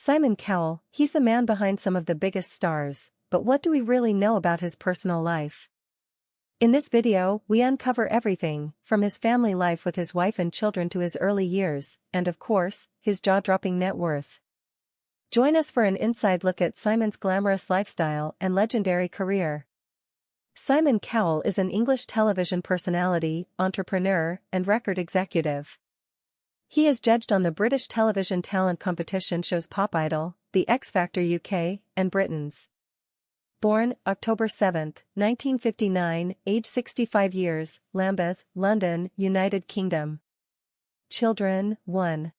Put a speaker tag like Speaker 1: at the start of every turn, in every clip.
Speaker 1: Simon Cowell, he's the man behind some of the biggest stars, but what do we really know about his personal life? In this video, we uncover everything, from his family life with his wife and children to his early years, and of course, his jaw-dropping net worth. Join us for an inside look at Simon's glamorous lifestyle and legendary career. Simon Cowell is an English television personality, entrepreneur, and record executive. He is judged on the British television talent competition shows Pop Idol, The X Factor UK, and Britain's. Born October 7, 1959, age 65 years, Lambeth, London, United Kingdom. Children, 1.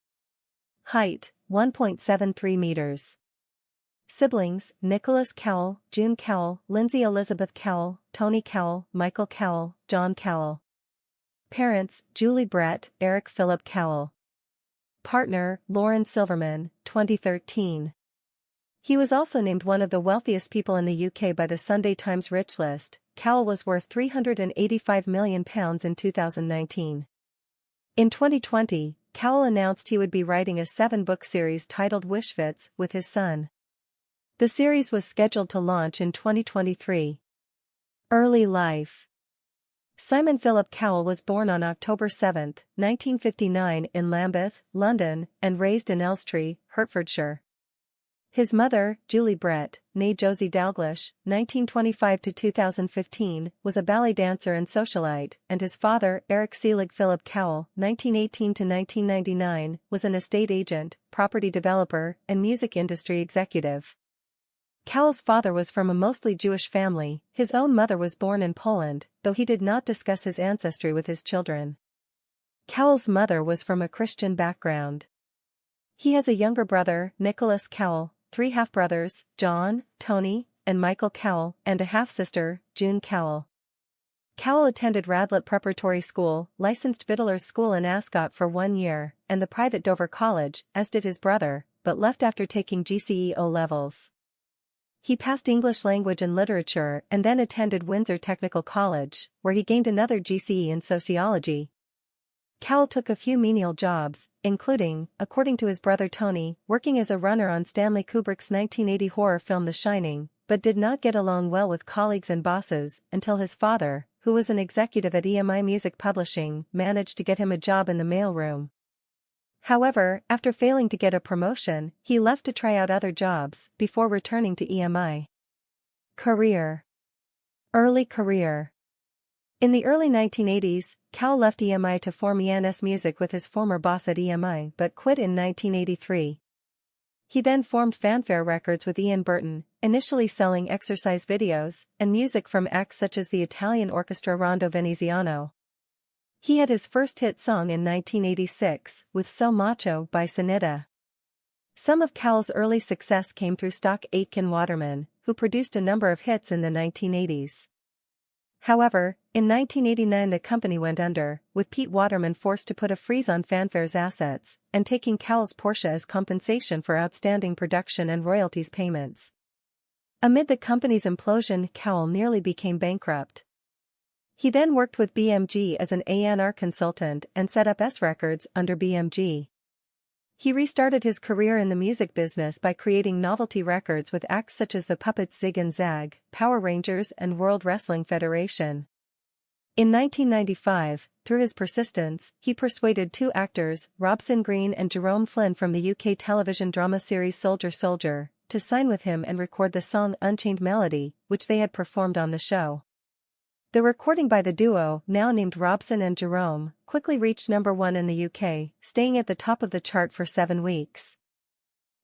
Speaker 1: Height, 1.73 meters. Siblings, Nicholas Cowell, June Cowell, Lindsay Elizabeth Cowell, Tony Cowell, Michael Cowell, John Cowell. Parents, Julie Brett, Eric Philip Cowell. Partner, Lauren Silverman, 2013. He was also named one of the wealthiest people in the UK by the Sunday Times Rich List. Cowell was worth £385 million in 2019. In 2020, Cowell announced he would be writing a 7-book series titled Wishfits with his son. The series was scheduled to launch in 2023. Early life. Simon Philip Cowell was born on October 7, 1959 in Lambeth, London, and raised in Elstree, Hertfordshire. His mother, Julie Brett, née Josie Dalglish, 1925–2015, was a ballet dancer and socialite, and his father, Eric Selig Philip Cowell, 1918–1999, was an estate agent, property developer, and music industry executive. Cowell's father was from a mostly Jewish family. His own mother was born in Poland, though he did not discuss his ancestry with his children. Cowell's mother was from a Christian background. He has a younger brother, Nicholas Cowell, 3 half-brothers, John, Tony, and Michael Cowell, and a half-sister, June Cowell. Cowell attended Radlett Preparatory School, licensed Fiddler's School in Ascot for 1 year, and the private Dover College, as did his brother, but left after taking GCE O-levels. He passed English Language and Literature and then attended Windsor Technical College, where he gained another GCE in Sociology. Cowell took a few menial jobs, including, according to his brother Tony, working as a runner on Stanley Kubrick's 1980 horror film The Shining, but did not get along well with colleagues and bosses until his father, who was an executive at EMI Music Publishing, managed to get him a job in the mailroom. However, after failing to get a promotion, he left to try out other jobs before returning to EMI. Career. Early career. In the early 1980s, Cowell left EMI to form ENS Music with his former boss at EMI but quit in 1983. He then formed Fanfare Records with Ian Burton, initially selling exercise videos and music from acts such as the Italian orchestra Rondo Veneziano. He had his first hit song in 1986, with So Macho by Sanita. Some of Cowell's early success came through Stock Aitken Waterman, who produced a number of hits in the 1980s. However, in 1989 the company went under, with Pete Waterman forced to put a freeze on Fanfare's assets, and taking Cowell's Porsche as compensation for outstanding production and royalties payments. Amid the company's implosion, Cowell nearly became bankrupt. He then worked with BMG as an A&R consultant and set up S Records under BMG. He restarted his career in the music business by creating novelty records with acts such as the Puppets Zig and Zag, Power Rangers and World Wrestling Federation. In 1995, through his persistence, he persuaded 2 actors, Robson Green and Jerome Flynn from the UK television drama series Soldier Soldier, to sign with him and record the song Unchained Melody, which they had performed on the show. The recording by the duo, now named Robson and Jerome, quickly reached #1 in the UK, staying at the top of the chart for 7 weeks.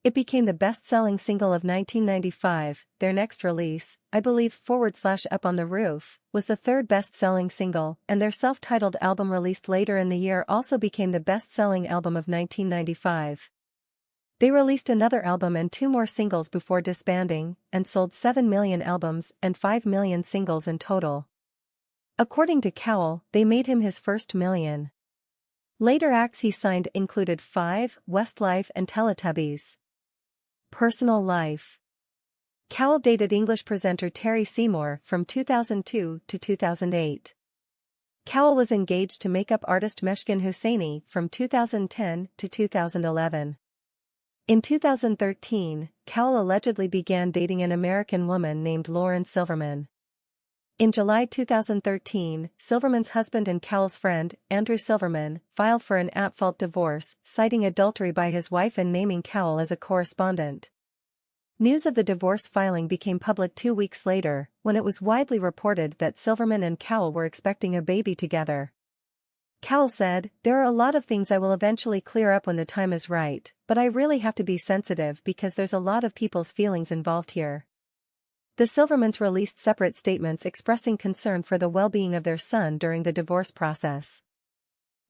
Speaker 1: It became the best-selling single of 1995. Their next release, I Believe /Up on the Roof, was the 3rd best-selling single, and their self-titled album released later in the year also became the best-selling album of 1995. They released another album and 2 more singles before disbanding, and sold 7 million albums and 5 million singles in total. According to Cowell, they made him his first million. Later acts he signed included Five, Westlife and Teletubbies. Personal life. Cowell dated English presenter Terry Seymour from 2002 to 2008. Cowell was engaged to makeup artist Meshkin Husseini from 2010 to 2011. In 2013, Cowell allegedly began dating an American woman named Lauren Silverman. In July 2013, Silverman's husband and Cowell's friend, Andrew Silverman, filed for an at-fault divorce, citing adultery by his wife and naming Cowell as a correspondent. News of the divorce filing became public 2 weeks later, when it was widely reported that Silverman and Cowell were expecting a baby together. Cowell said, "There are a lot of things I will eventually clear up when the time is right, but I really have to be sensitive because there's a lot of people's feelings involved here." The Silvermans released separate statements expressing concern for the well-being of their son during the divorce process.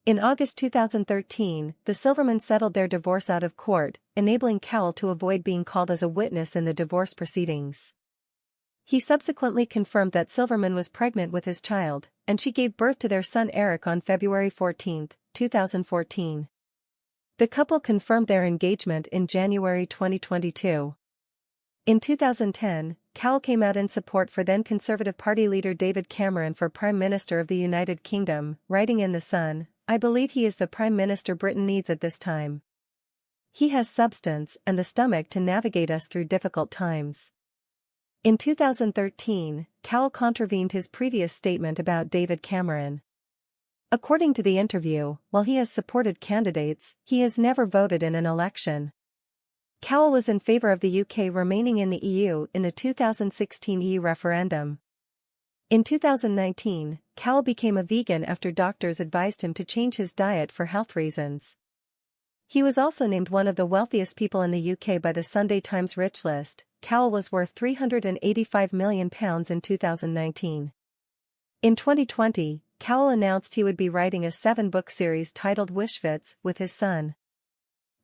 Speaker 1: In August 2013, the Silvermans settled their divorce out of court, enabling Cowell to avoid being called as a witness in the divorce proceedings. He subsequently confirmed that Silverman was pregnant with his child, and she gave birth to their son Eric on February 14, 2014. The couple confirmed their engagement in January 2022. In 2010, Cowell came out in support for then Conservative Party leader David Cameron for Prime Minister of the United Kingdom, writing in The Sun, "I believe he is the Prime Minister Britain needs at this time. He has substance and the stomach to navigate us through difficult times." In 2013, Cowell contravened his previous statement about David Cameron. According to the interview, while he has supported candidates, he has never voted in an election. Cowell was in favor of the UK remaining in the EU in the 2016 EU referendum. In 2019, Cowell became a vegan after doctors advised him to change his diet for health reasons. He was also named one of the wealthiest people in the UK by the Sunday Times Rich list. Cowell was worth £385 million in 2019. In 2020, Cowell announced he would be writing a 7-book series titled Wishfits with his son.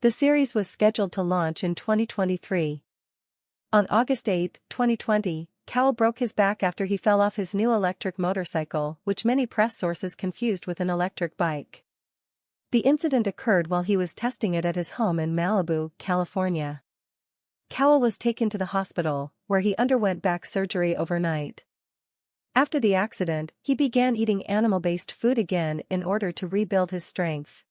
Speaker 1: The series was scheduled to launch in 2023. On August 8, 2020, Cowell broke his back after he fell off his new electric motorcycle, which many press sources confused with an electric bike. The incident occurred while he was testing it at his home in Malibu, California. Cowell was taken to the hospital, where he underwent back surgery overnight. After the accident, he began eating animal-based food again in order to rebuild his strength.